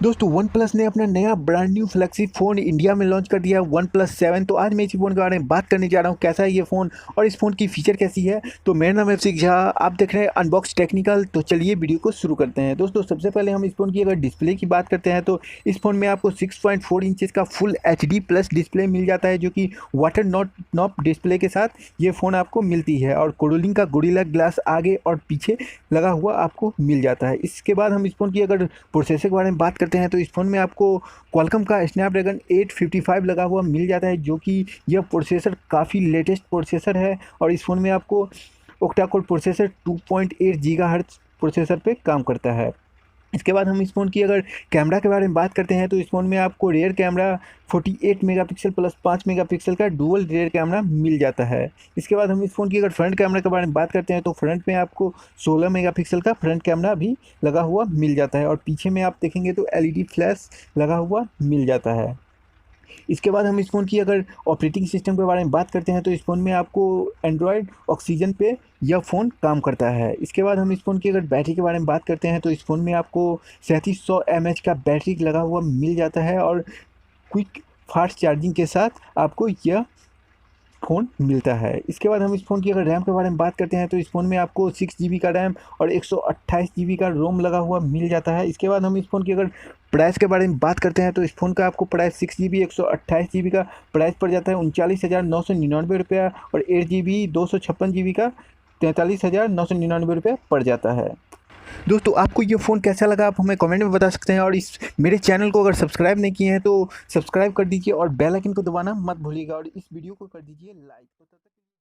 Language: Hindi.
दोस्तों वन प्लस ने अपना नया brand new flagship phone India में लॉन्च कर दिया है OnePlus 7। तो आज मैं इसी फ़ोन के बारे में बात करने जा रहा हूँ, कैसा है ये फ़ोन और इस फ़ोन की फ़ीचर कैसी है। तो मेरा नाम है झा, आप देख रहे हैं अनबॉक्स टेक्निकल। तो चलिए वीडियो को शुरू करते हैं। दोस्तों सबसे पहले हम इस फ़ोन की अगर डिस्प्ले की बात करते हैं तो इस फ़ोन में आपको 6.4 इंचेस का फुल HD प्लस डिस्प्ले मिल जाता है, जो कि वाटर नॉट डिस्प्ले के साथ ये फ़ोन आपको मिलती है। और कोरोलिंग का गोरिल्ला ग्लास आगे और पीछे लगा हुआ आपको मिल जाता है। इसके बाद हम इस फ़ोन की अगर प्रोसेसर के बारे में बात करते हैं तो इस फ़ोन में आपको क्वालकॉम का स्नैपड्रैगन 855 लगा हुआ मिल जाता है, जो कि यह प्रोसेसर काफ़ी लेटेस्ट प्रोसेसर है। और इस फ़ोन में आपको octa core processor 2.8 gigahertz processor पे काम करता है। इसके बाद हम इस फ़ोन की अगर कैमरा के बारे में बात करते हैं तो इस फ़ोन में आपको rear camera 48 megapixel plus 5 megapixel का डुअल रियर कैमरा मिल जाता है। इसके बाद हम इस फ़ोन की अगर फ्रंट कैमरा के बारे में बात करते हैं तो फ्रंट में आपको 16 मेगापिक्सल का फ्रंट कैमरा भी लगा हुआ मिल जाता है। और पीछे में आप देखेंगे तो LED फ्लैश लगा हुआ मिल जाता है। इसके बाद हम इस फ़ोन की अगर ऑपरेटिंग सिस्टम के बारे में बात करते हैं तो इस फ़ोन में आपको एंड्रॉयड ऑक्सीजन पे यह फ़ोन काम करता है। इसके बाद हम इस फ़ोन की अगर बैटरी के बारे में बात करते हैं तो इस फ़ोन में आपको 3700 mAh का बैटरी लगा हुआ मिल जाता है। और क्विक फास्ट चार्जिंग के साथ आपको यह फ़ोन मिलता है। इसके बाद हम इस फ़ोन की अगर रैम के बारे में बात करते हैं तो इस फ़ोन में आपको 6 GB का रैम और 128 GB का रोम लगा हुआ मिल जाता है। इसके बाद हम इस फ़ोन की अगर प्राइस के बारे में बात करते हैं तो इस फ़ोन का आपको प्राइस 6 GB 128 GB का प्राइस पड़ जाता है 39,999 रुपया। और 8 GB 256 GB का 43,999 रुपया पड़ जाता है। दोस्तों आपको ये फ़ोन कैसा लगा आप हमें कमेंट में बता सकते हैं। और इस मेरे चैनल को अगर सब्सक्राइब नहीं किए हैं तो सब्सक्राइब कर दीजिए और बेल आइकन को दबाना मत भूलिएगा और इस वीडियो को कर दीजिए लाइक।